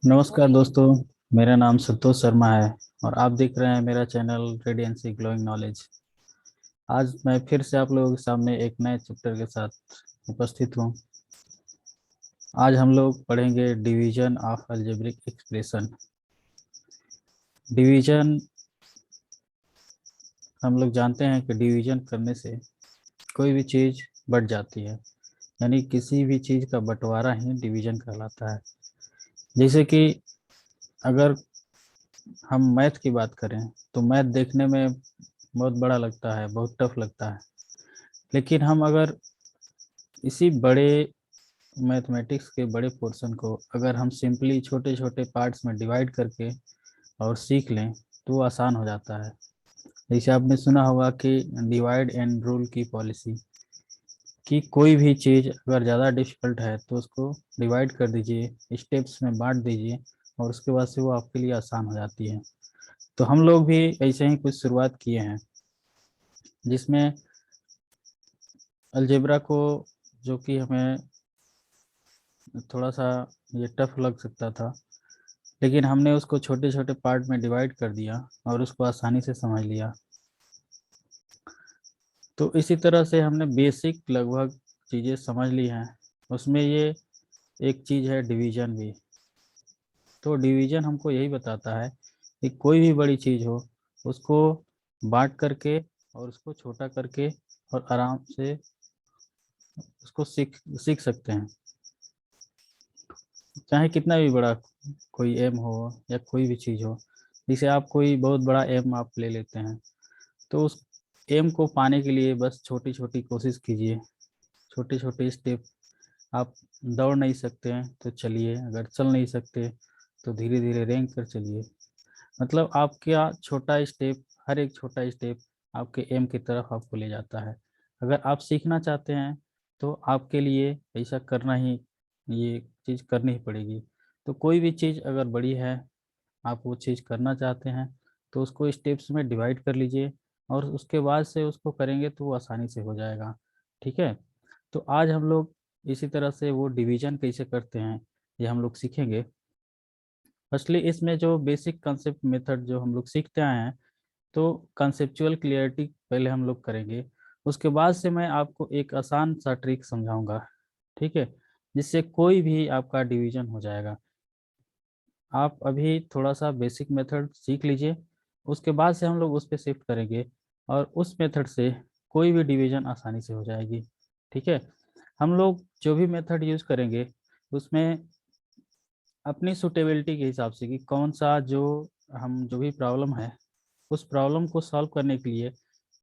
नमस्कार दोस्तों। मेरा नाम संतोष शर्मा है और आप देख रहे हैं मेरा चैनल रेडियंसी ग्लोइंग नॉलेज। आज मैं फिर से आप लोगों के सामने एक नए चैप्टर के साथ उपस्थित हूँ। आज हम लोग पढ़ेंगे division of algebraic expression. Division, हम लोग जानते हैं कि डिवीजन करने से कोई भी चीज़ बढ़ जाती है, यानी किसी भी चीज़ का बंटवारा ही डिवीजन कहलाता है। जैसे कि अगर हम मैथ की बात करें तो मैथ देखने में बहुत बड़ा लगता है, बहुत टफ लगता है। लेकिन हम अगर इसी बड़े मैथमेटिक्स के बड़े पोर्शन को अगर हम सिंपली छोटे छोटे पार्ट्स में डिवाइड करके और सीख लें तो वो आसान हो जाता है। जैसे आपने सुना होगा कि डिवाइड एंड रूल की पॉलिसी, कि कोई भी चीज़ अगर ज़्यादा डिफिकल्ट है तो उसको डिवाइड कर दीजिए, स्टेप्स में बांट दीजिए और उसके बाद से वो आपके लिए आसान हो जाती है। तो हम लोग भी ऐसे ही कुछ शुरुआत किए हैं, जिसमें अलजेब्रा को, जो कि हमें थोड़ा सा ये टफ लग सकता था, लेकिन हमने उसको छोटे छोटे पार्ट में डिवाइड कर दिया और उसको आसानी से समझ लिया। तो इसी तरह से हमने बेसिक लगभग चीज़ें समझ ली हैं। उसमें ये एक चीज़ है डिवीजन भी। तो डिवीजन हमको यही बताता है कि कोई भी बड़ी चीज़ हो उसको बांट करके और उसको छोटा करके और आराम से उसको सीख सीख सकते हैं। चाहे कितना भी बड़ा कोई एम हो या कोई भी चीज़ हो, जैसे आप कोई बहुत बड़ा एम आप ले लेते हैं, तो उस एम को पाने के लिए बस छोटी छोटी कोशिश कीजिए, छोटे छोटे स्टेप। आप दौड़ नहीं सकते हैं तो चलिए, अगर चल नहीं सकते तो धीरे धीरे रेंग कर चलिए। मतलब आपका छोटा स्टेप, हर एक छोटा स्टेप आपके एम की तरफ आपको ले जाता है। अगर आप सीखना चाहते हैं तो आपके लिए ऐसा करना ही, ये चीज़ करनी ही पड़ेगी। तो कोई भी चीज़ अगर बड़ी है, आप वो चीज़ करना चाहते हैं, तो उसको स्टेप्स में डिवाइड कर लीजिए और उसके बाद से उसको करेंगे तो वो आसानी से हो जाएगा। ठीक है। तो आज हम लोग इसी तरह से वो डिवीजन कैसे करते हैं ये हम लोग सीखेंगे। फर्स्टली इसमें जो बेसिक कंसेप्ट मेथड जो हम लोग सीखते आए हैं, तो कंसेप्चुअल क्लियरिटी पहले हम लोग करेंगे। उसके बाद से मैं आपको एक आसान सा ट्रिक समझाऊंगा, ठीक है, जिससे कोई भी आपका डिवीजन हो जाएगा। आप अभी थोड़ा सा बेसिक मेथड सीख लीजिए, उसके बाद से हम लोग उस पर शिफ्ट करेंगे और उस मेथड से कोई भी डिवीजन आसानी से हो जाएगी। ठीक है। हम लोग जो भी मेथड यूज करेंगे उसमें अपनी सुटेबिलिटी के हिसाब से, कि कौन सा जो हम जो भी प्रॉब्लम है उस प्रॉब्लम को सॉल्व करने के लिए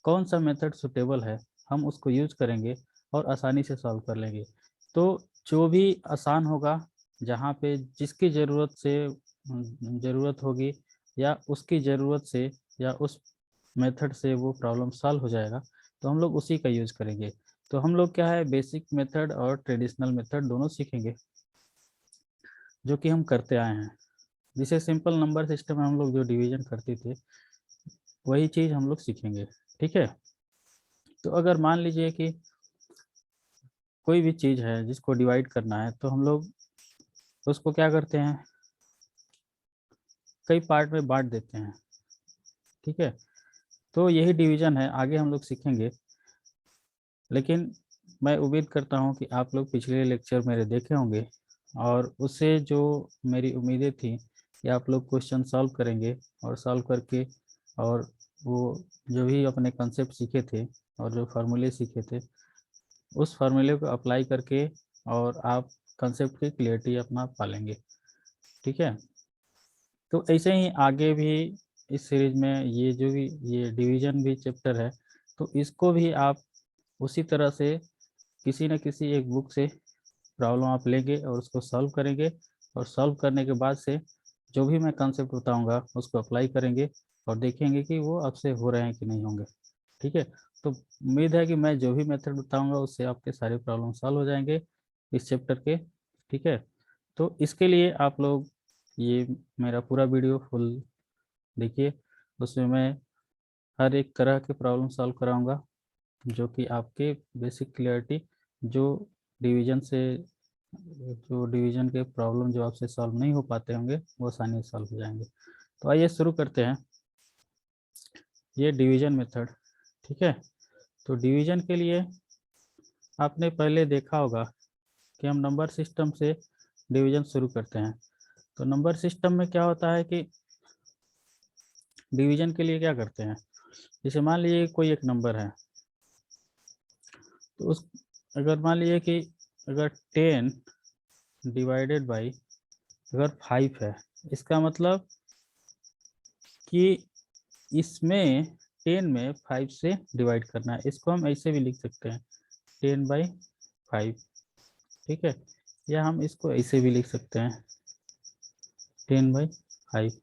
कौन सा मेथड सुटेबल है, हम उसको यूज करेंगे और आसानी से सॉल्व कर लेंगे। तो जो भी आसान होगा, जहाँ पे जिसकी ज़रूरत होगी या उसकी ज़रूरत से या उस मेथड से वो प्रॉब्लम सॉल्व हो जाएगा, तो हम लोग उसी का यूज करेंगे। तो हम लोग क्या है, बेसिक मेथड और ट्रेडिशनल मेथड दोनों सीखेंगे, जो कि हम करते आए हैं। जिसे सिंपल नंबर सिस्टम में हम लोग जो डिवीजन करते थे, वही चीज़ हम लोग सीखेंगे। ठीक है। तो अगर मान लीजिए कि कोई भी चीज़ है जिसको डिवाइड करना है, तो हम लोग उसको क्या करते हैं, कई पार्ट में बांट देते हैं। ठीक है। तो यही डिवीजन है, आगे हम लोग सीखेंगे। लेकिन मैं उम्मीद करता हूँ कि आप लोग पिछले लेक्चर मेरे देखे होंगे और उससे जो मेरी उम्मीदें थी कि आप लोग क्वेश्चन सॉल्व करेंगे और सॉल्व करके और वो जो भी अपने कंसेप्ट सीखे थे और जो फार्मूले सीखे थे उस फार्मूले को अप्लाई करके और आप कंसेप्ट की क्लियरिटी अपना पालेंगे। ठीक है। तो ऐसे ही आगे भी इस सीरीज में ये जो भी ये डिवीजन भी चैप्टर है, तो इसको भी आप उसी तरह से किसी न किसी एक बुक से प्रॉब्लम आप लेंगे और उसको सॉल्व करेंगे और सॉल्व करने के बाद से जो भी मैं कंसेप्ट बताऊंगा उसको अप्लाई करेंगे और देखेंगे कि वो आपसे हो रहे हैं कि नहीं होंगे। ठीक है। तो उम्मीद है कि मैं जो भी मेथड बताऊंगा उससे आपके सारे प्रॉब्लम सॉल्व हो जाएंगे इस चैप्टर के। ठीक है। तो इसके लिए आप लोग ये मेरा पूरा वीडियो फुल देखिए, उसमें मैं हर एक तरह के प्रॉब्लम सॉल्व कराऊंगा, जो कि आपके बेसिक क्लियरिटी जो डिवीजन से जो डिवीजन के प्रॉब्लम जो आपसे सॉल्व नहीं हो पाते होंगे वो आसानी से सॉल्व हो जाएंगे। तो आइए शुरू करते हैं। ये डिवीजन मेथड, ठीक है। तो डिवीजन के लिए आपने पहले देखा होगा कि हम नंबर सिस्टम से डिवीजन शुरू करते हैं। तो नंबर सिस्टम में क्या होता है कि डिवीजन के लिए क्या करते हैं, जैसे मान लीजिए कोई एक नंबर है, तो उस अगर मान लीजिए कि अगर 10 डिवाइडेड बाई अगर 5 है, इसका मतलब कि इसमें 10 में 5 से डिवाइड करना है। इसको हम ऐसे भी लिख सकते हैं 10/5, ठीक है। या हम इसको ऐसे भी लिख सकते हैं 10/5।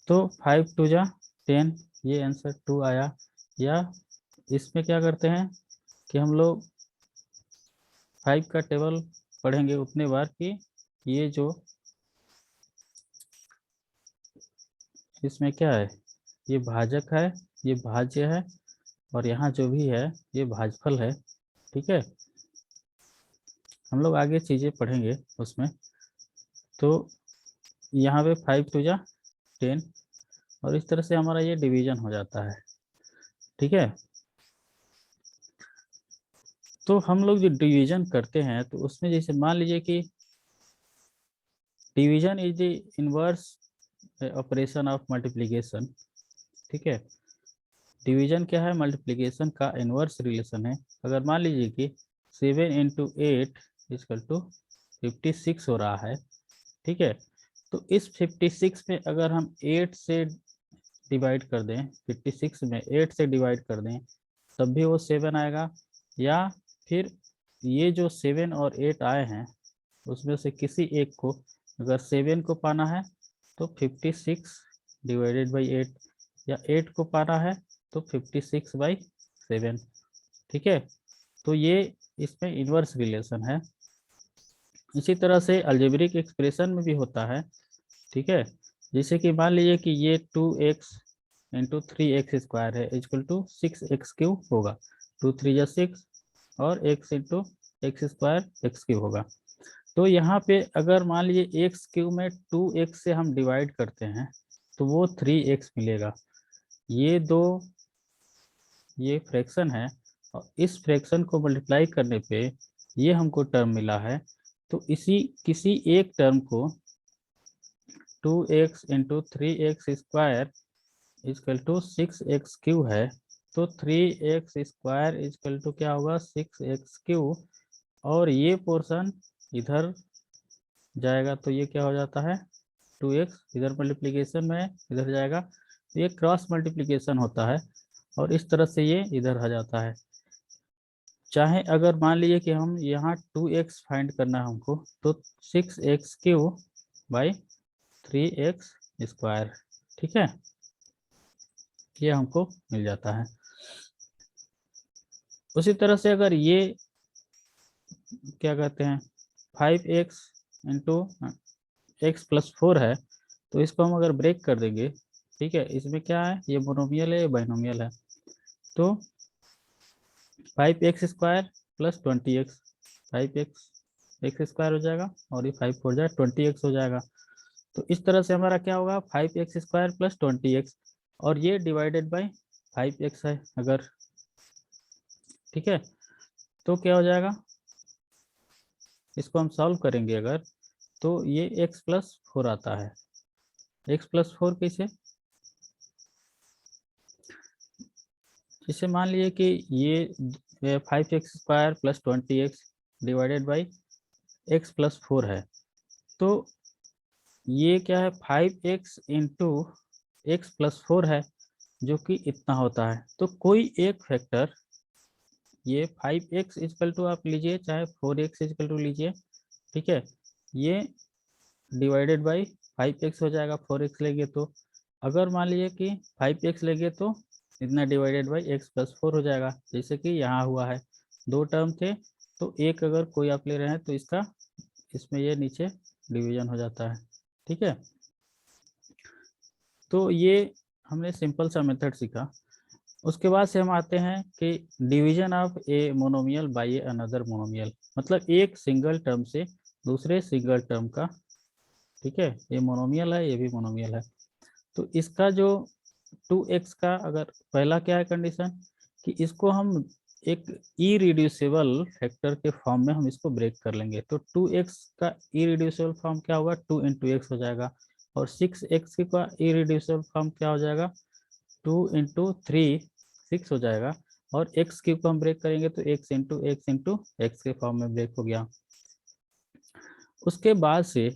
तो 5 टू जा 10, ये आंसर 2 आया। या इसमें क्या करते हैं कि हम लोग 5 का टेबल पढ़ेंगे उतने बार कि ये जो इसमें क्या है, ये भाजक है, ये भाज्य है, और यहाँ जो भी है ये भाजफल है, ठीक है। हम लोग आगे चीज़ें पढ़ेंगे उसमें। तो यहाँ पे 5 टू जा 10, और इस तरह से हमारा ये डिवीजन हो जाता है, ठीक है। तो हम लोग जो डिवीजन करते हैं तो उसमें जैसे मान लीजिए कि division is the inverse operation of multiplication, ठीक है। डिवीजन क्या है, मल्टीप्लिकेशन का इनवर्स रिलेशन है। अगर मान लीजिए कि 7 × 8 = 56 हो रहा है, ठीक है। तो इस 56 में अगर हम 8 से डिवाइड कर दें, 56 में 8 से डिवाइड कर दें, तब भी वो 7 आएगा। या फिर ये जो 7 और 8 आए हैं उसमें से किसी एक को अगर 7 को पाना है तो 56 डिवाइडेड बाई 8, या 8 को पाना है तो 56/7, ठीक है। तो ये इसमें इनवर्स रिलेशन है। इसी तरह से अलजेब्रिक एक्सप्रेशन में भी होता है, ठीक है। जैसे कि मान लीजिए कि ये 2x × 3x² है इक्वल टू 6x³ होगा। 2×3 = 6 और x × x² होगा। तो यहाँ पे अगर मान लीजिए x³ में 2x से हम डिवाइड करते हैं तो वो 3x मिलेगा। ये दो ये फ्रैक्शन है, और इस फ्रैक्शन को मल्टीप्लाई करने पे ये हमको टर्म मिला है। तो इसी किसी एक टर्म को 2x × 3x² = 6x³ है, तो 3x² क्या होगा 6x³, और ये पोर्शन इधर जाएगा तो ये क्या हो जाता है 2x, इधर मल्टीप्लिकेशन में इधर जाएगा तो ये क्रॉस मल्टीप्लिकेशन होता है, और इस तरह से ये इधर आ जाता है। चाहे अगर मान लीजिए कि हम यहाँ 2x फाइंड करना है हमको, तो 6x³/3x², ठीक है, ये हमको मिल जाता है। उसी तरह से अगर ये क्या कहते हैं 5x × x+4 है, तो इसको हम अगर ब्रेक कर देंगे, ठीक है, इसमें क्या है, ये मोनोमियल है, ये बाइनोमियल है। तो 5x² + 20x, 5x² हो जाएगा, और ये 5 4 जाए 20x हो जाएगा। तो इस तरह से हमारा क्या होगा 5x² + 20x, और ये डिवाइडेड बाई 5x है अगर, ठीक है। तो क्या हो जाएगा, इसको हम सॉल्व करेंगे अगर, तो ये x+4 आता है। x+4 कैसे, जैसे मान लीजिए कि ये 5x² + 20x divided by x+4 है। तो ये क्या है 5x × x+4 है, जो कि इतना होता है। तो कोई एक फैक्टर, ये 5x = आप लीजिए, चाहे 4x = लीजिए, ठीक है, ये डिवाइडेड बाई 5x हो जाएगा। 4x लेंगे तो, अगर मान लीजिए कि 5x लेंगे तो इतना डिवाइडेड बाई x+4 हो जाएगा, जैसे कि यहाँ हुआ है। दो टर्म थे तो एक अगर कोई आप ले रहे हैं तो इसका इसमें ये नीचे डिवीजन हो जाता है, ठीक है। तो ये हमने सिंपल सा मेथड सीखा। उसके बाद से हम आते हैं कि division of a monomial by another monomial, मतलब एक सिंगल टर्म से दूसरे सिंगल टर्म का, ठीक है। ये मोनोमियल है, ये भी मोनोमियल है। तो इसका जो 2x का, अगर पहला क्या है कंडीशन कि इसको हम एक इरिड्यूसिबल फैक्टर के फॉर्म में हम इसको ब्रेक कर लेंगे। तो 2x का इरिड्यूसिबल फॉर्म क्या होगा, 2 इंटू एक्स हो जाएगा। और 6x का इरिड्यूसिबल फॉर्म क्या हो जाएगा, 2 इंटू 3 6 हो जाएगा। और एक्स क्यूब को हम ब्रेक करेंगे तो x इंटू एक्स के फॉर्म में ब्रेक हो गया। उसके बाद से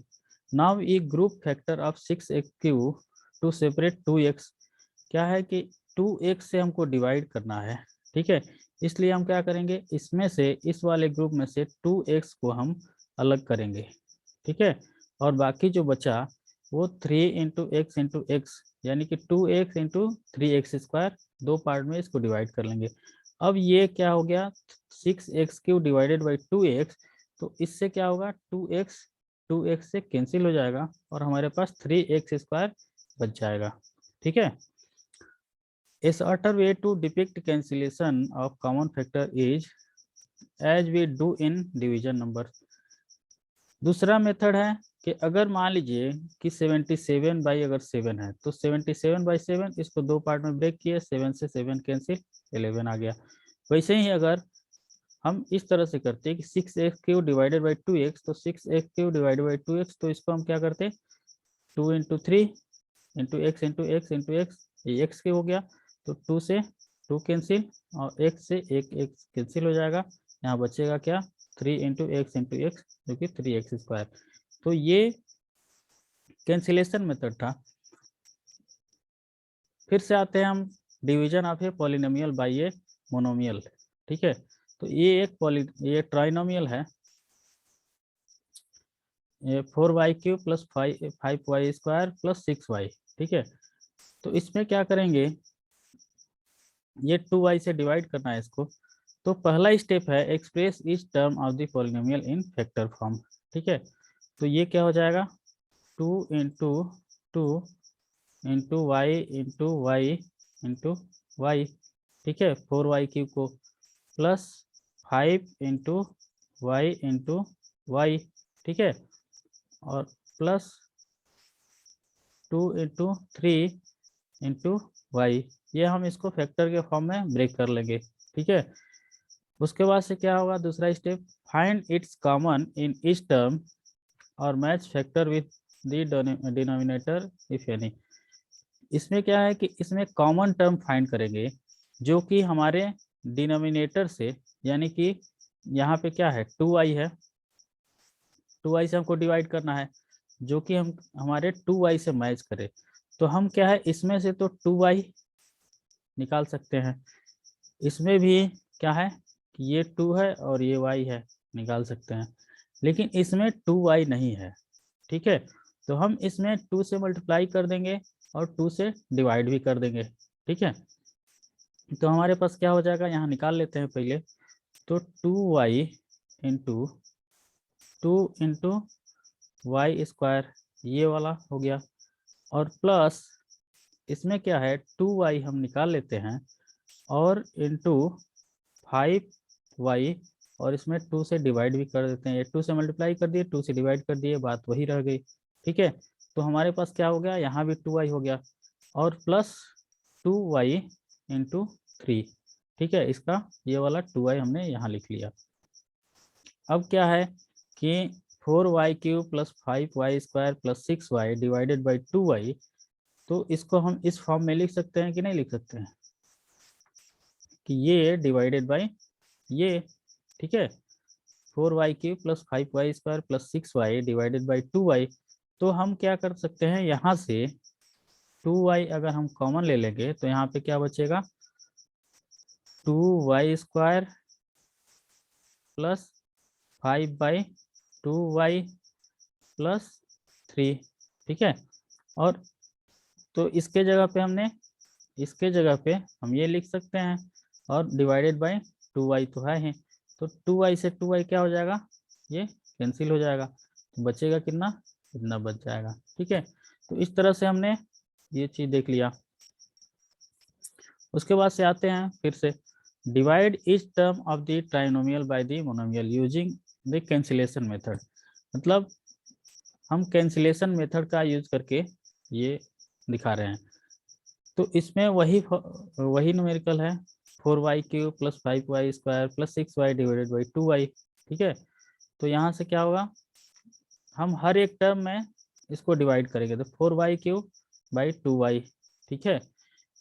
नाउ ये group factor of 6x cube two separate 2x, क्या है कि 2x से हमको डिवाइड करना है, ठीक है। इसलिए हम क्या करेंगे, इसमें से इस वाले ग्रुप में से 2x को हम अलग करेंगे, ठीक है। और बाकी जो बचा वो 3 इंटू एक्स यानी कि 2x इंटू 3x², दो पार्ट में इसको डिवाइड कर लेंगे। अब ये क्या हो गया, 6x³ डिवाइडेड बाई 2x, तो इससे क्या होगा, 2x से कैंसिल हो जाएगा और हमारे पास 3x² बच जाएगा, ठीक है। A shorter way to depict cancellation of common factor is as we do in division number। दूसरा मेथड है कि अगर मान लीजिए कि 77 बाई अगर 7 है तो 77 बाई 7 इसको दो पार्ट में ब्रेक किए, 7 से 7 कैंसिल, 11 आ गया। वैसे ही अगर हम इस तरह से करते हैं कि 6x³ डिवाइडेड बाई 2x, तो 6x³ डिवाइडेड बाई 2x, तो इसको हम क्या करते, 2 into 3 into x into x into x, ये एक्स के हो गया। तो 2 से 2 कैंसिल और x से एक एक्स कैंसिल हो जाएगा। यहाँ बचेगा क्या, 3 इंटू एक्स जो कि 3x²। तो ये कैंसिलेशन मेथड था। फिर से आते हैं हम division of a polynomial bye a monomial, ठीक है। तो ये ट्राइनोमियल है, ये 4y³ plus 5y² plus 6y, ठीक है। तो इसमें क्या करेंगे, ये 2y से डिवाइड करना है इसको। तो पहला स्टेप है express each term of the polynomial in factor form, ठीक है। तो ये क्या हो जाएगा, 2 into 2 into y into y into y, ठीक है, 4y³ को plus 5 into y into y, ठीक है, और प्लस 2 इंटू 3 इंटू वाई। ये हम इसको फैक्टर के फॉर्म में ब्रेक कर लेंगे, ठीक है। उसके बाद से क्या होगा, दूसरा step, find its common in each term और match factor with the denominator if any. इसमें क्या है कि इसमें कॉमन टर्म फाइंड करेंगे जो कि हमारे डिनोमिनेटर से, यानी कि यहाँ पे क्या है 2y है, 2y से हमको डिवाइड करना है जो कि हम हमारे 2y से मैच करे। तो हम क्या है, इसमें से तो 2y निकाल सकते हैं, इसमें भी क्या है कि ये 2 है और ये y है, निकाल सकते हैं। लेकिन इसमें 2y नहीं है, ठीक है। तो हम इसमें 2 से मल्टीप्लाई कर देंगे और 2 से डिवाइड भी कर देंगे, ठीक है। तो हमारे पास क्या हो जाएगा, यहाँ निकाल लेते हैं पहले। तो 2y इंटू 2 इंटू y², ये वाला हो गया। और प्लस इसमें क्या है, 2y हम निकाल लेते हैं और इंटू 5y, और इसमें 2 से डिवाइड भी कर देते हैं। ये 2 से मल्टीप्लाई कर दिए, 2 से डिवाइड कर दिए, बात वही रह गई, ठीक है। तो हमारे पास क्या हो गया, यहाँ भी 2y हो गया और प्लस 2y इंटू 3, ठीक है। इसका ये वाला 2y हमने यहाँ लिख लिया। अब क्या है कि 4y³ plus 5y² plus 6y divided by 2y, तो इसको हम इस फॉर्म में लिख सकते हैं कि नहीं लिख सकते हैं, कि ये डिवाइडेड बाई ये, ठीक है, 4y³ plus 5y² plus 6y divided by 2y। तो हम क्या कर सकते हैं, यहाँ से 2y अगर हम कॉमन ले लेंगे तो यहाँ पे क्या बचेगा, 2y² प्लस 5/2y प्लस 3, ठीक है। और तो इसके जगह पे हम ये लिख सकते हैं, और डिवाइडेड बाई 2y तो है ही। तो 2y से 2y क्या हो जाएगा, ये कैंसिल हो जाएगा, तो बचेगा कितना, इतना बच जाएगा, ठीक है। तो इस तरह से हमने ये चीज देख लिया। उसके बाद से आते हैं फिर से, divide each term of the trinomial by the monomial using the cancellation method. मतलब हम कैंसिलेशन मेथड का यूज करके ये दिखा रहे हैं। तो इसमें वही न्यूमेरिकल है, 4y³ + 5y² + 6y divided by 2y। ठीक है, तो यहाँ से क्या होगा, हम हर एक टर्म में इसको डिवाइड करेंगे, तो 4y³ बाई 2y, ठीक है,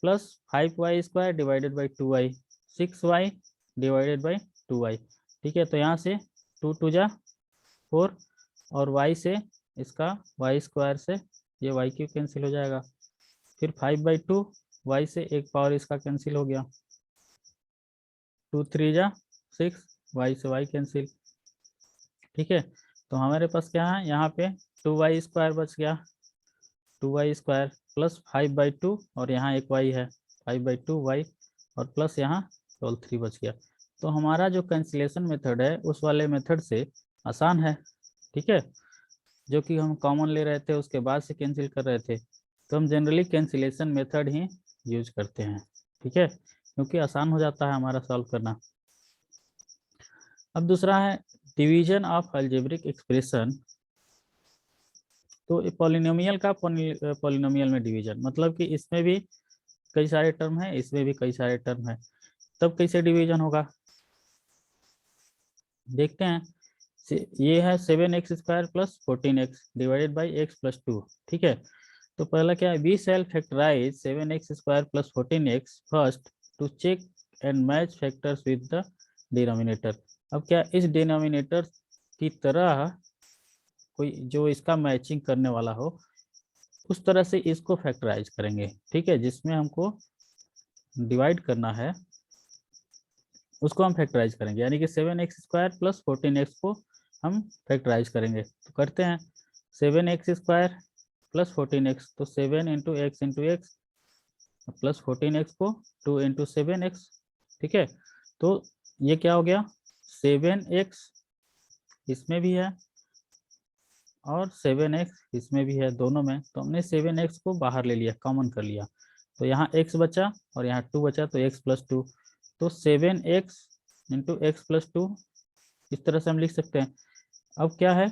plus 5y² divided by 2y, 6y divided by 2y। ठीक है, तो यहाँ से 2 2 जा 4, और y से इसका y² से ये y³ कैंसिल हो जाएगा, फिर 5/2 y से एक पावर इसका कैंसिल हो गया, 2 3 जा 6, y से y कैंसिल। ठीक है, तो हमारे पास क्या है, यहाँ पे 2y² बच गया, 2y² प्लस 5/2, और यहाँ एक y है 5/2 y, और प्लस यहाँ 3 बच गया। तो हमारा जो कैंसिलेशन मेथड है उस वाले मेथड से आसान है। ठीक है, जो कि हम कॉमन ले रहे थे उसके बाद से कैंसिल कर रहे थे, तो हम जनरली कैंसिलेशन मेथड ही यूज करते हैं। ठीक है, क्योंकि आसान हो जाता है हमारा सॉल्व करना। अब दूसरा है डिवीजन ऑफ अलजेब्रिक एक्सप्रेशन। तो पॉलिनोमियल का पॉलिनोमियल में डिवीजन, मतलब कि इसमें भी कई सारे टर्म है, इसमें भी कई सारे टर्म है, तब कैसे डिवीजन होगा देखते हैं। ये है 7x² + 14x divided by x + 2। ठीक है, तो पहला क्या है, we shall factorise 7x² + 14x first to check and match factors with the denominator. अब क्या इस डिनोमिनेटर की तरह कोई जो इसका मैचिंग करने वाला हो उस तरह से इसको फैक्टराइज करेंगे। ठीक है, जिसमें हमको डिवाइड करना है उसको हम फैक्टराइज करेंगे, यानी कि 7x² + 14x को हम फैक्टराइज करेंगे। तो करते हैं, 7x² + 14x, तो 7 × x × x प्लस 14x को 2 × 7x। ठीक है, तो ये क्या हो गया, 7x इसमें भी है और 7x इसमें भी है, दोनों में। तो हमने 7x को बाहर ले लिया, कॉमन कर लिया, तो यहाँ x बचा और यहाँ 2 बचा, तो x + 2, तो 7x × x + 2 इस तरह से हम लिख सकते हैं। अब क्या है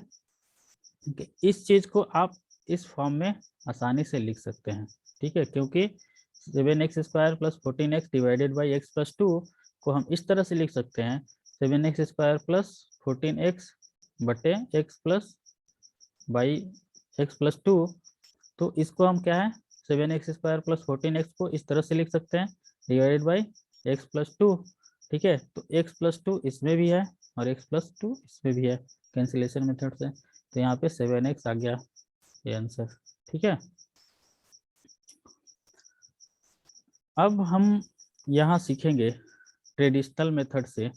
कि इस चीज को आप इस फॉर्म में आसानी से लिख सकते हैं। ठीक है, क्योंकि 7x² + 14x divided by x + 2 को हम इस तरह से लिख सकते हैं, 7x² + 14x बटे x + बाई x + 2। तो इसको हम क्या है, 7x² + 14x को इस तरह से लिख सकते हैं, डिवाइडेड बाई x + 2। ठीक है, तो x + 2 इसमें भी है और x + 2 इसमें भी है कैंसिलेशन मेथड से, तो यहाँ पे 7x आ गया ये आंसर। ठीक है, अब हम यहाँ सीखेंगे ट्रेडिशनल मेथड से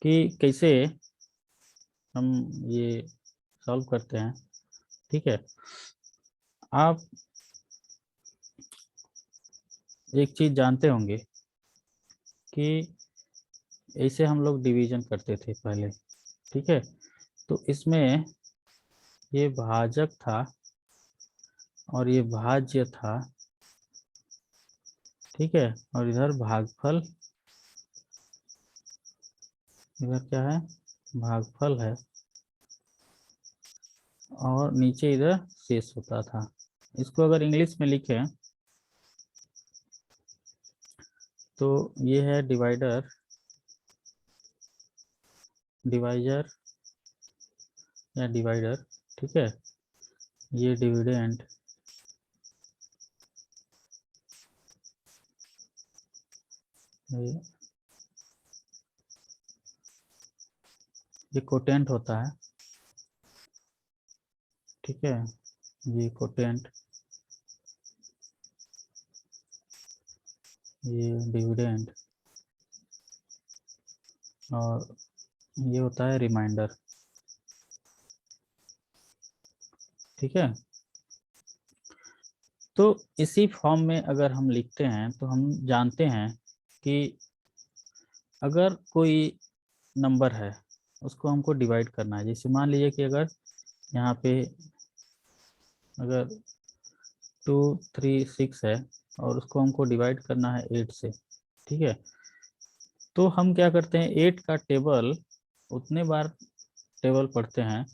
कि कैसे हम ये सॉल्व करते हैं। ठीक है, आप एक चीज जानते होंगे कि ऐसे हम लोग डिवीजन करते थे पहले। ठीक है, तो इसमें ये भाजक था और ये भाज्य था। ठीक है, और इधर भागफल, इधर क्या है, भागफल है, और नीचे इधर शेष होता था। इसको अगर इंग्लिश में लिखें तो ये है डिवाइडर, डिवाइजर या डिवाइडर। ठीक है, ये डिविडेंड, ये कोटेंट होता है। ठीक है, ये कोटेंट, ये डिविडेंड, और ये होता है रिमाइंडर। ठीक है, तो इसी फॉर्म में अगर हम लिखते हैं तो हम जानते हैं कि अगर कोई नंबर है उसको हमको डिवाइड करना है, जैसे मान लीजिए कि अगर यहाँ पे अगर 2 3 6 है और उसको हमको डिवाइड करना है 8 से। ठीक है, तो हम क्या करते हैं, 8 का टेबल उतने बार टेबल पढ़ते हैं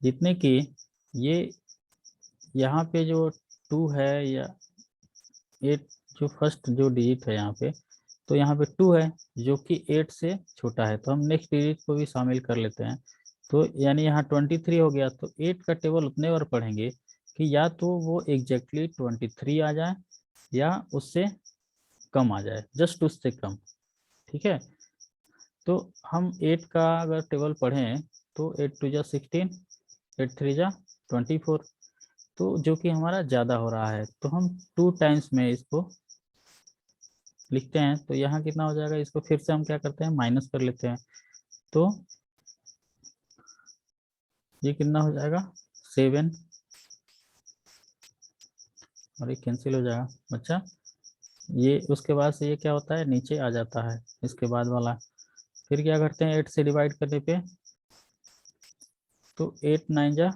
जितने कि ये यहाँ पे जो 2 है या 8, जो फर्स्ट जो डिजिट है यहाँ पे, तो यहाँ पे 2 है जो कि 8 से छोटा है, तो हम नेक्स्ट डिजिट को भी शामिल कर लेते हैं। तो यानी यहाँ 23 हो गया, तो 8 का टेबल उतने बार पढ़ेंगे कि या तो वो एग्जैक्टली 23 आ जाए या उससे कम आ जाए, जस्ट उससे कम। ठीक है, तो हम 8 का अगर टेबल पढ़ें तो 8 2 जा 16, 8 3 जा 24, तो जो कि हमारा ज़्यादा हो रहा है, तो हम 2 टाइम्स में इसको लिखते हैं। तो यहाँ कितना हो जाएगा, इसको फिर से हम क्या करते हैं, माइनस कर लेते हैं। तो ये कितना हो जाएगा, 7, और ये कैंसिल हो जाएगा बच्चा। ये उसके बाद से ये क्या होता है, नीचे आ जाता है इसके बाद वाला। फिर क्या करते हैं, 8 से डिवाइड करने पे, तो 8 9 जा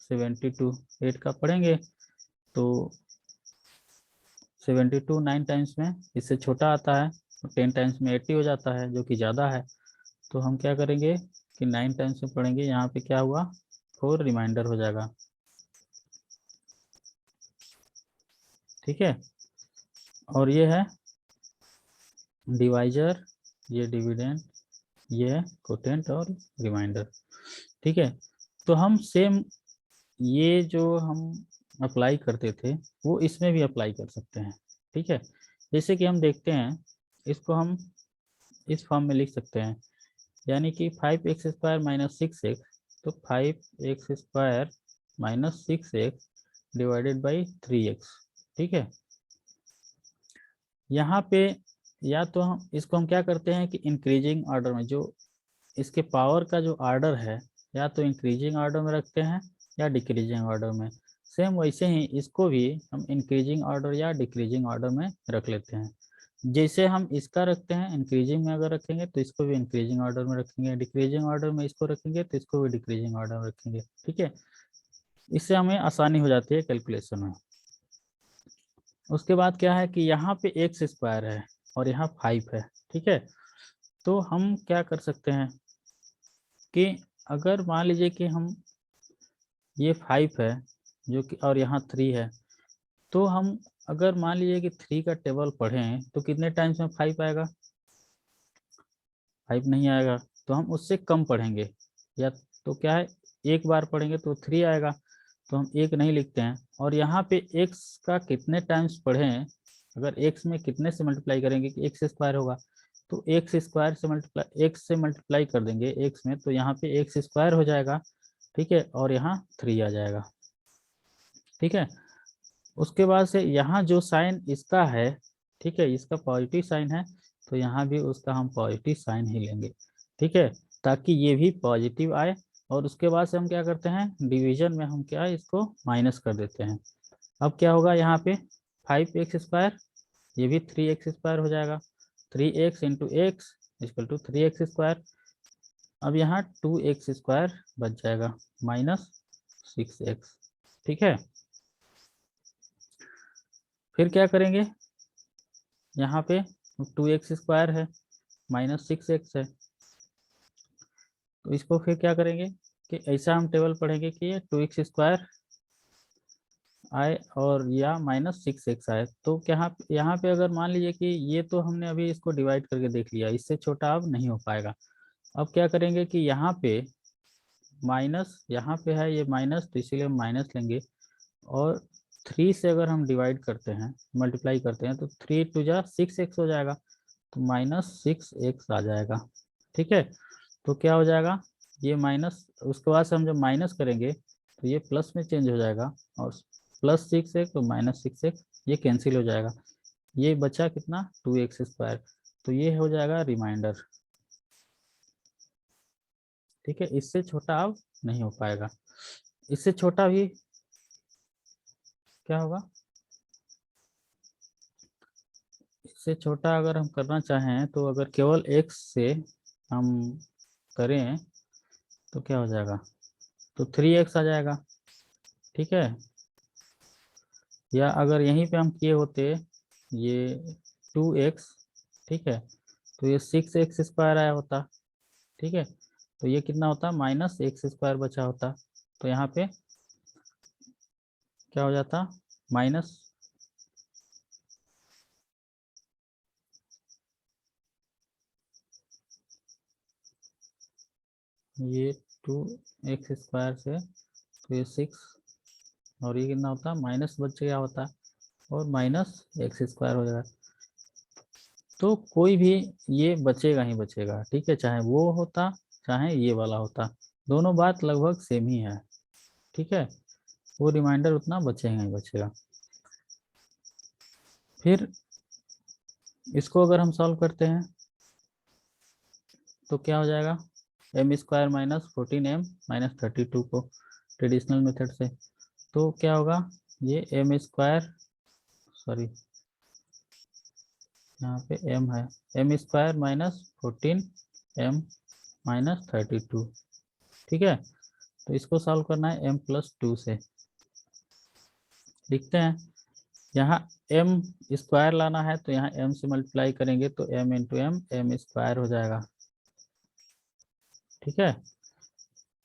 72, 8 का पढ़ेंगे तो 72 9 टाइम्स में इससे छोटा आता है, तो 10 टाइम्स में 80 हो जाता है, जो कि ज़्यादा है। तो हम क्या करेंगे कि 9 टाइम्स में पढ़ेंगे, यहाँ पे क्या हुआ, 4 रिमाइंडर हो जाएगा। ठीक है, और ये है डिवाइजर, ये डिविडेंड, ये है कोटेंट और रिमाइंडर। ठीक है, तो हम सेम ये जो हम अप्लाई करते थे वो इसमें भी अप्लाई कर सकते हैं। ठीक है, जैसे कि हम देखते हैं, इसको हम इस फॉर्म में लिख सकते हैं, यानी कि 5x² माइनस 6x, तो 5x² minus 6x divided by 3x। ठीक है, यहाँ पे या तो हम इसको हम क्या करते हैं कि इंक्रीजिंग ऑर्डर में, जो इसके पावर का जो ऑर्डर है, या तो इंक्रीजिंग ऑर्डर में रखते हैं या डिक्रीजिंग ऑर्डर में। सेम वैसे ही इसको भी हम इंक्रीजिंग ऑर्डर या डिक्रीजिंग ऑर्डर में रख लेते हैं। जैसे हम इसका रखते हैं इंक्रीजिंग में, अगर रखेंगे तो इसको भी इंक्रीजिंग ऑर्डर में रखेंगे, डिक्रीजिंग ऑर्डर में इसको रखेंगे तो इसको भी डिक्रीजिंग ऑर्डर में रखेंगे। ठीक है, इससे हमें आसानी हो जाती है कैलकुलेशन में। उसके बाद क्या है कि यहाँ पे x² है और यहाँ 5 है। ठीक है, तो हम क्या कर सकते हैं कि अगर मान लीजिए कि हम ये 5 है जो कि, और यहाँ 3 है, तो हम अगर मान लीजिए कि 3 का टेबल पढ़ें तो कितने टाइम्स में 5 आएगा, 5 नहीं आएगा, तो हम उससे कम पढ़ेंगे, या तो क्या है, एक बार पढ़ेंगे तो 3 आएगा, तो हम एक नहीं लिखते हैं। और यहाँ पे x का कितने टाइम्स पढ़ें, अगर x में कितने से मल्टीप्लाई करेंगे कि x² होगा, तो x² से मल्टीप्लाई, x से मल्टीप्लाई कर देंगे x में, तो यहाँ पे x² हो जाएगा। ठीक है, और यहाँ 3 आ जाएगा। ठीक है, उसके बाद से यहाँ जो साइन इसका है, ठीक है, इसका पॉजिटिव साइन है, तो यहाँ भी उसका हम पॉजिटिव साइन ही लेंगे। ठीक है, ताकि ये भी पॉजिटिव आए। और उसके बाद से हम क्या करते हैं, डिवीजन में हम क्या इसको माइनस कर देते हैं। अब क्या होगा, यहाँ पे 5x², ये भी 3x² हो जाएगा, 3x into x equal to 3x²। अब यहाँ 2x² बच जाएगा माइनस 6x। ठीक है, फिर क्या करेंगे, यहाँ पे 2x² है माइनस 6x है, तो इसको फिर क्या करेंगे कि ऐसा हम टेबल पढ़ेंगे कि ये 2x² आए और या माइनस 6x आए। तो क्या यहाँ पे अगर मान लीजिए कि ये तो हमने अभी इसको डिवाइड करके देख लिया, इससे छोटा अब नहीं हो पाएगा। अब क्या करेंगे कि यहाँ पे माइनस, यहाँ पे है ये माइनस, तो इसीलिए हम माइनस लेंगे। और 3 से अगर हम डिवाइड करते हैं, मल्टीप्लाई करते हैं, तो 3 2 जा 6x हो जाएगा, तो माइनस 6x आ जाएगा। ठीक है, तो क्या हो जाएगा, ये माइनस, उसके बाद से हम जब माइनस करेंगे तो ये प्लस में चेंज हो जाएगा, और प्लस 6x तो माइनस 6x, ये कैंसिल हो जाएगा। ये बचा कितना, 2x², तो ये हो जाएगा रिमाइंडर। ठीक है, इससे छोटा अब नहीं हो पाएगा। इससे छोटा भी क्या होगा, इससे छोटा अगर हम करना चाहें तो अगर केवल x से हम करें तो क्या हो जाएगा, तो 3x आ जाएगा। ठीक है, या अगर यहीं पे हम किए होते ये 2x, ठीक है, तो ये 6x² आया होता। ठीक है, तो ये कितना होता माइनस एक्स स्क्वायर बचा होता। तो यहाँ पे क्या हो जाता माइनस ये 2x² से तो ये 6 और ये कितना होता माइनस बच गया होता और माइनस x² हो जाएगा। तो कोई भी ये बचेगा ही बचेगा, ठीक है, चाहे वो होता चाहे ये वाला होता, दोनों बात लगभग सेम ही है, ठीक है। वो रिमाइंडर उतना बचेगा ही बचेगा। फिर इसको अगर हम सॉल्व करते हैं तो क्या हो जाएगा m² माइनस 14m माइनस 32 को ट्रेडिशनल मेथड से, तो क्या होगा ये m², सॉरी यहाँ पे m है, m² माइनस 14m माइनस 32, ठीक है। तो इसको सॉल्व करना है m+2 से, लिखते हैं यहाँ m² लाना है तो यहाँ m से मल्टीप्लाई करेंगे तो m इंटू m² हो जाएगा, ठीक है।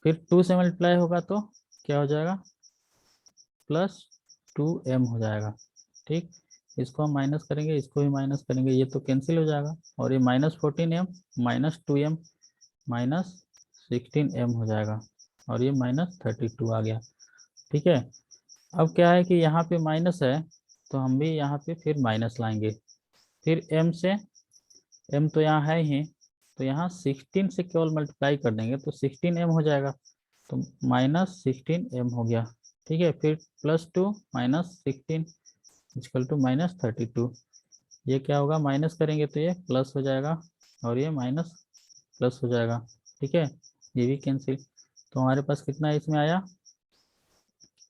फिर 2 से मल्टीप्लाई होगा तो क्या हो जाएगा +2m हो जाएगा, ठीक। इसको हम माइनस करेंगे, इसको भी माइनस करेंगे, ये तो कैंसिल हो जाएगा और ये -14m minus 2m minus 16m हो जाएगा और ये -32 आ गया, ठीक है। अब क्या है कि यहाँ पे माइनस है तो हम भी यहाँ पे फिर माइनस लाएंगे, फिर m से, m तो यहाँ है ही, तो यहाँ 16 से केवल मल्टीप्लाई कर देंगे तो 16m हो जाएगा, तो -16m हो गया, ठीक है। फिर +2 माइनस 16 इक्वल टू -32, ये क्या होगा माइनस करेंगे तो ये प्लस हो जाएगा और ये माइनस प्लस हो जाएगा, ठीक है, ये भी कैंसिल। तो हमारे पास कितना इसमें आया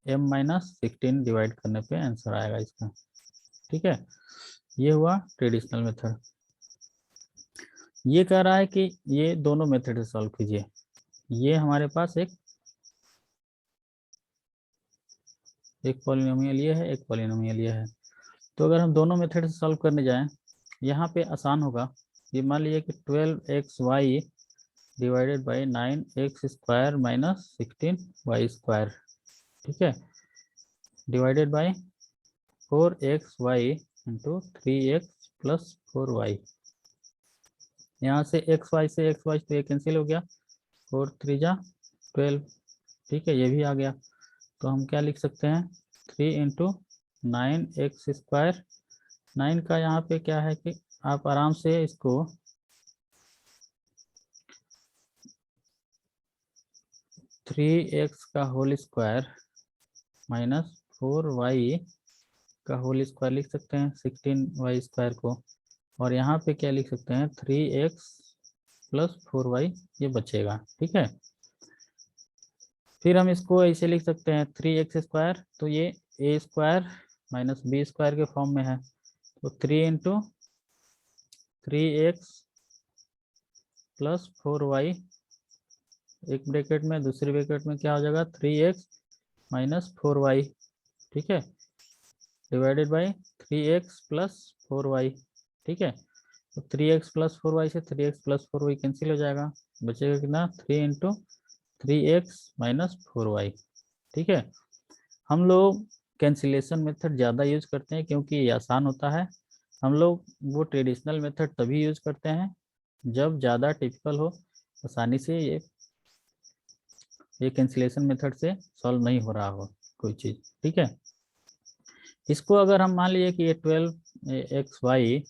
m-16 डिवाइड करने पे आंसर आएगा इसका, ठीक है। ये हुआ ट्रेडिशनल मेथड। ये कह रहा है कि ये दोनों मेथड से सॉल्व कीजिए, ये हमारे पास एक पॉलिनोमियल ये है, एक पॉलिनोमियल ये है। तो अगर हम दोनों मेथड से सॉल्व करने जाएं, यहाँ पे आसान होगा। ये मान लीजिए कि 12xy divided by 9x² minus 16y², ठीक है, divided by 4xy into 3x plus 4y। यहाँ से xy से xy तो ये कैंसिल हो गया, 4 3 जा 12, ठीक है, ये भी आ गया। तो हम क्या लिख सकते हैं 3 इंटू 9x², 9 का यहाँ पे क्या है कि आप आराम से इसको 3x का होल स्क्वायर माइनस 4y का होल स्क्वायर लिख सकते हैं 16y² को, और यहाँ पे क्या लिख सकते हैं 3x प्लस 4y, ये बचेगा, ठीक है। फिर हम इसको ऐसे लिख सकते हैं 3x² तो ये a² माइनस b² के फॉर्म में है, तो 3 इंटू 3x प्लस 4y, एक ब्रैकेट में, दूसरी ब्रैकेट में क्या हो जाएगा 3x माइनस 4y, ठीक है, divided by 3x plus 4y, ठीक है। तो 3x प्लस 4y से 3x प्लस 4y कैंसिल हो जाएगा, बचेगा कितना 3 इंटू 3x माइनस 4y, ठीक है। हम लोग कैंसिलेशन मेथड ज़्यादा यूज करते हैं क्योंकि ये आसान होता है। हम लोग वो ट्रेडिशनल मेथड तभी यूज करते हैं जब ज़्यादा टिपिकल हो, आसानी से ये कैंसिलेशन मेथड से सॉल्व नहीं हो रहा हो कोई चीज़, ठीक है। इसको अगर हम मान लीजिए कि ये 12xy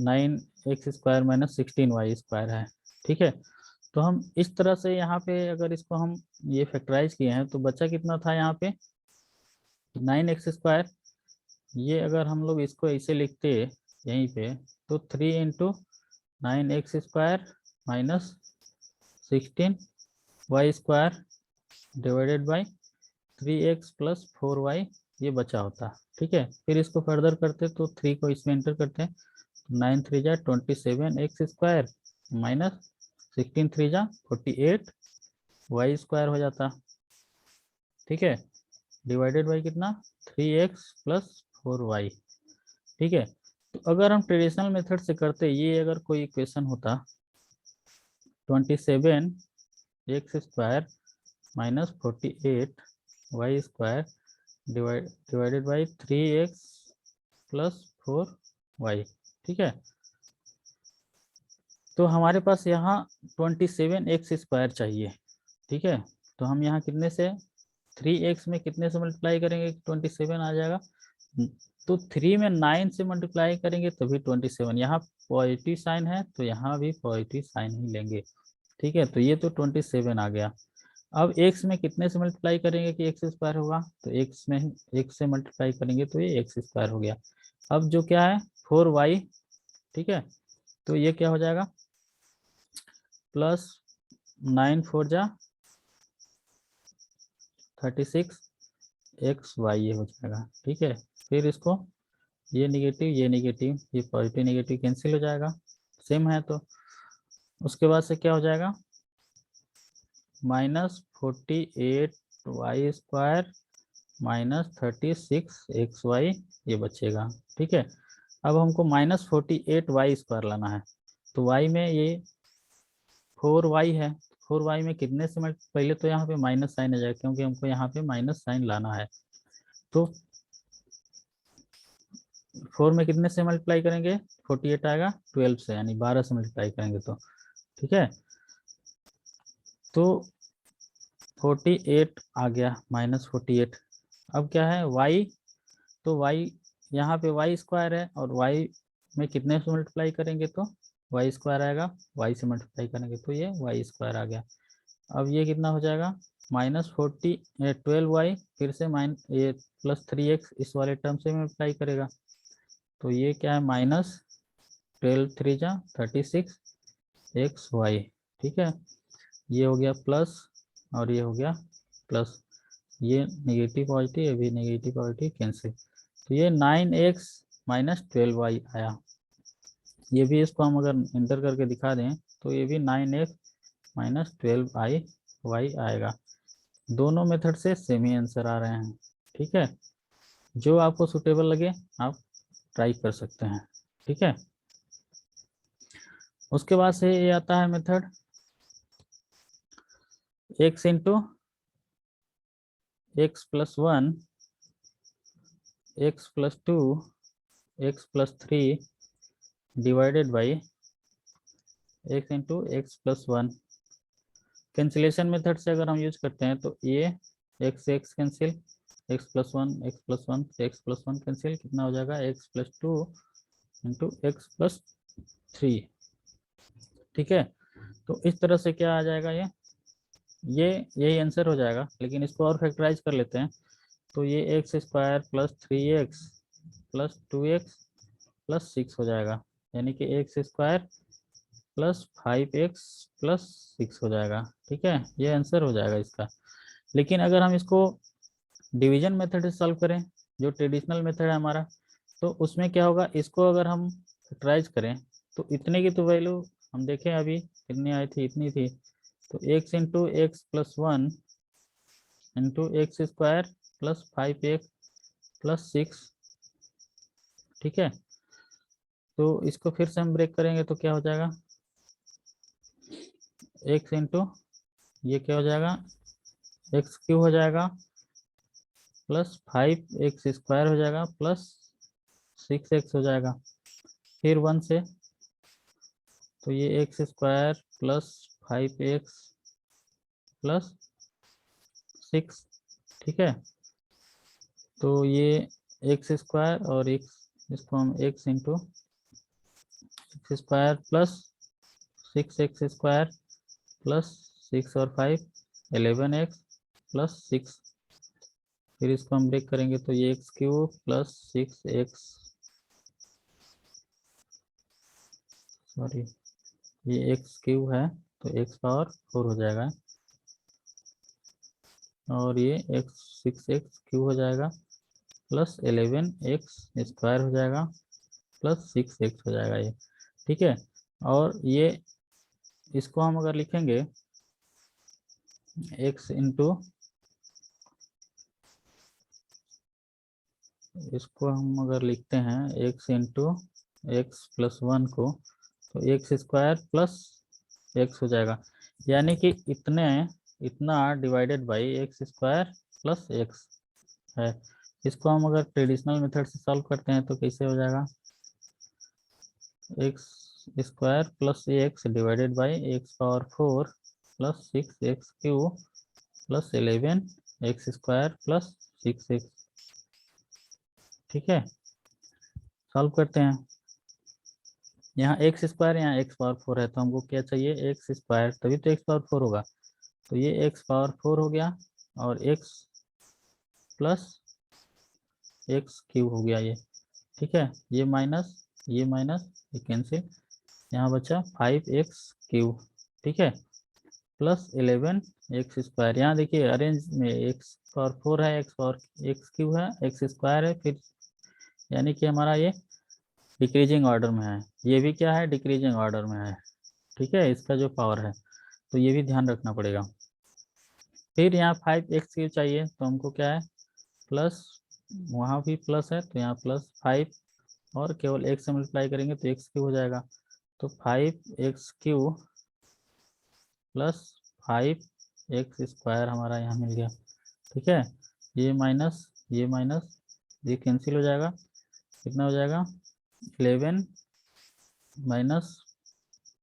9x² माइनस 16y² है, ठीक है। तो हम इस तरह से यहाँ पे अगर इसको हम ये फैक्टराइज किए हैं तो बचा कितना था यहाँ पे 9x², ये अगर हम लोग इसको ऐसे लिखते यहीं पे तो 3 into 9x² minus 16y² divided by 3x plus 4y, ये बचा होता, ठीक है। फिर इसको फर्दर करते तो 3 को इसमें एंटर करते हैं, 9 3 जा 27x² माइनस 16 3 जा 48y² हो जाता, ठीक है, डिवाइडेड बाई कितना 3x प्लस 4y, ठीक है। तो अगर हम ट्रेडिशनल मेथड से करते, ये अगर कोई इक्वेशन होता 27 x square minus 48 y square divided by 3x plus 4y। ठीक है, तो हमारे पास यहाँ 27x स्क्वायर चाहिए। ठीक है, तो हम यहाँ कितने से 3x में कितने से मल्टीप्लाई करेंगे 27 आ जाएगा। तो 3 में 9 से मल्टीप्लाई करेंगे तभी 27। यहाँ पॉजिटिव साइन है तो यहाँ भी पॉजिटिव साइन ही लेंगे। ठीक है, तो ये तो 27 आ गया। अब x में कितने से मल्टीप्लाई करेंगे कि एक्स स्क्वायर होगा, तो x में x से मल्टीप्लाई करेंगे तो ये एक्स स्क्वायर हो गया। अब जो क्या है 4y। ठीक है, तो ये क्या हो जाएगा प्लस 9 4 जा 36 एक्स वाई ये हो जाएगा। ठीक है, फिर इसको ये नेगेटिव ये पॉजिटिव नेगेटिव कैंसिल हो जाएगा, सेम है। तो उसके बाद से क्या हो जाएगा -48y² -36xy ये बचेगा। ठीक है, अब हमको -48y² लाना है, तो y में ये 4y है, 4y में कितने से पहले तो यहाँ पे माइनस साइन आ जाएगा क्योंकि हमको यहाँ पे माइनस साइन लाना है। तो 4 में कितने से मल्टीप्लाई करेंगे 48 आएगा 12 से, यानी 12 से मल्टीप्लाई करेंगे तो। ठीक है, तो 48 आ गया -48। अब क्या है y, तो y यहाँ पे y² है और y में कितने से मल्टीप्लाई करेंगे तो y² आएगा, y से मल्टीप्लाई करेंगे तो ये y² आ गया। अब ये कितना हो जाएगा -12y, फिर से ये +3x इस वाले टर्म से मल्टीप्लाई करेगा तो ये क्या है -12 3 जा 36xy। ठीक है, ये हो गया प्लस और ये हो गया प्लस, ये नेगेटिव पॉजिटिव ये भी नेगेटिव पॉजिटिव कैंसिल, तो ये 9x - 12y आया। ये भी इसको हम अगर इंटर करके दिखा दें तो ये भी 9x - 12y आएगा। दोनों मेथड से सेम ही आंसर आ रहे हैं। ठीक है, जो आपको सुटेबल लगे आप ट्राई कर सकते हैं। ठीक है, उसके बाद से ये आता है method x into x+1 x+2 x+3 divided by x into x+1। Cancellation method से अगर हम यूज करते हैं तो ये x से x कैंसिल, x+1 से x+1 कैंसिल, कितना हो जाएगा x+2 इंटू x+3। ठीक है, तो इस तरह से क्या आ जाएगा ये यही आंसर हो जाएगा, लेकिन इसको और फैक्टराइज कर लेते हैं तो ये x² + 3x + 2x + 6 हो जाएगा, यानी कि x² + 5x + 6 हो जाएगा। ठीक है, ये आंसर हो जाएगा इसका। लेकिन अगर हम इसको डिवीजन मेथड से सॉल्व करें, जो ट्रेडिशनल मेथड है हमारा, तो उसमें क्या होगा, इसको अगर हम फैक्टराइज करें तो इतने की तो वैल्यू हम देखें अभी कितनी आई थी, इतनी थी, तो x into x+1 into x² + 5x + 6। ठीक है, तो इसको फिर से हम ब्रेक करेंगे तो क्या हो जाएगा x इंटू ये क्या हो जाएगा x³ हो जाएगा प्लस 5x² हो जाएगा प्लस 6x हो जाएगा, फिर 1 से तो ये x² + 5x + 6। ठीक है, तो ये x² और x, इसको हम x इंटू x² + 6x² + 6 और 5 11x + 6, फिर इसको हम ब्रेक करेंगे तो ये x³ + 6x, सॉरी ये x³ है तो x⁴ हो जाएगा और ये 6x³ हो जाएगा प्लस 11x² हो जाएगा प्लस 6x हो जाएगा ये। ठीक है, और ये इसको हम अगर लिखेंगे x इंटू, इसको हम अगर लिखते हैं x इंटू x+1 को, तो x² + x हो जाएगा। यानी कि इतना divided by x square plus x है। इसको हम अगर ट्रेडिशनल मेथड से सॉल्व करते हैं तो कैसे हो जाएगा, x square plus x divided by x power 4 plus 6x³ plus 11 x² plus 6x। ठीक है, सॉल्व करते हैं। यहाँ एक्स स्क्वायर, यहाँ एक्स पावर 4 है, तो हमको क्या चाहिए, एक्स स्क्वायर, तभी तो एक्स पावर 4 होगा। तो ये एक्स पावर 4 हो गया और एक्स प्लस x³ हो गया ये। ठीक है, ये माइनस ये कैंसिल, यहाँ बचा 5x³। ठीक है, प्लस 11 x²। यहाँ देखिए अरेंज में एक्स पावर 4 है, एक्स पावर x³ है, x² है, फिर यानी कि हमारा ये डिक्रीजिंग ऑर्डर में है, ये भी क्या है, डिक्रीजिंग ऑर्डर में है। ठीक है, इसका जो पावर है, तो ये भी ध्यान रखना पड़ेगा। फिर यहाँ 5x³ चाहिए, तो हमको क्या है, प्लस, वहाँ भी प्लस है तो यहाँ प्लस 5, और केवल x से मल्टीप्लाई करेंगे तो x³ हो जाएगा। तो 5x³ प्लस 5x² हमारा यहाँ मिल गया। ठीक है, ये माइनस ये कैंसिल हो जाएगा, कितना हो जाएगा, 11 माइनस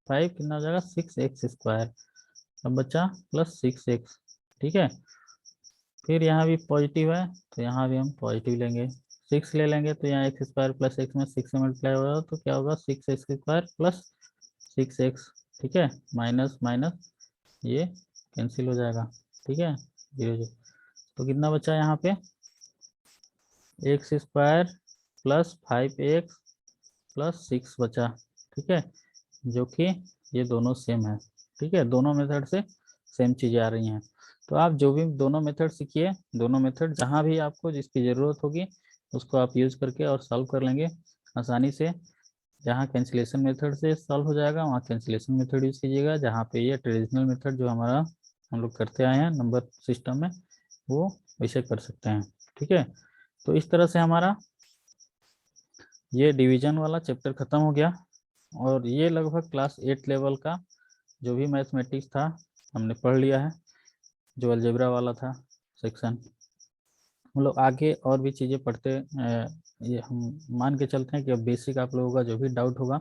5 कितना हो जाएगा, 6x²। अब बचा प्लस 6x। ठीक है, फिर यहाँ भी पॉजिटिव है तो यहाँ भी हम पॉजिटिव लेंगे, 6 ले लेंगे तो यहाँ x² प्लस x में 6 से मल्टीप्लाई होगा तो क्या होगा, 6x² प्लस 6x। ठीक है, माइनस माइनस ये कैंसिल हो जाएगा। ठीक है, 0 0। तो कितना बचा यहाँ पे, x² प्लस 5x प्लस 6 बचा। ठीक है, जो कि ये दोनों सेम है। ठीक है, दोनों मेथड से सेम चीज़ें आ रही हैं। तो आप जो भी दोनों मेथड सीखिए, दोनों मेथड जहाँ भी आपको जिसकी ज़रूरत होगी उसको आप यूज़ करके और सॉल्व कर लेंगे आसानी से। जहाँ कैंसिलेशन मेथड से सॉल्व हो जाएगा वहाँ कैंसिलेशन मेथड यूज़ कीजिएगा, जहाँ पे ये ट्रेडिशनल मेथड जो हमारा हम लोग करते आए हैं नंबर सिस्टम में, वो वैसे कर सकते हैं। ठीक है, तो इस तरह से हमारा ये डिवीजन वाला चैप्टर ख़त्म हो गया, और ये लगभग क्लास 8 लेवल का जो भी मैथमेटिक्स था हमने पढ़ लिया है, जो अलजेब्रा वाला था सेक्शन। हम लोग आगे और भी चीज़ें पढ़ते, ये हम मान के चलते हैं कि अब बेसिक आप लोगों का जो भी डाउट होगा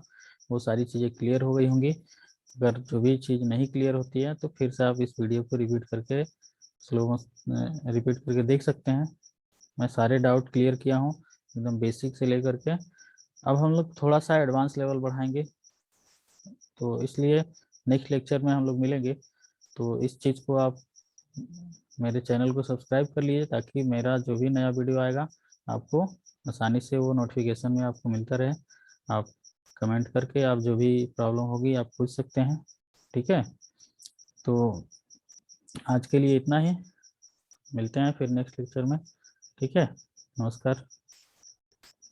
वो सारी चीज़ें क्लियर हो गई होंगी। अगर जो भी चीज़ नहीं क्लियर होती है तो फिर से आप इस वीडियो को रिपीट करके स्लो रिपीट करके देख सकते हैं। मैं सारे डाउट क्लियर किया हूँ एकदम बेसिक से लेकर के। अब हम लोग थोड़ा सा एडवांस लेवल बढ़ाएंगे, तो इसलिए नेक्स्ट लेक्चर में हम लोग मिलेंगे। तो इस चीज़ को आप मेरे चैनल को सब्सक्राइब कर लीजिए, ताकि मेरा जो भी नया वीडियो आएगा आपको आसानी से वो नोटिफिकेशन में आपको मिलता रहे। आप कमेंट करके आप जो भी प्रॉब्लम होगी आप पूछ सकते हैं। ठीक है, तो आज के लिए इतना ही, मिलते हैं फिर नेक्स्ट लेक्चर में। ठीक है, नमस्कार।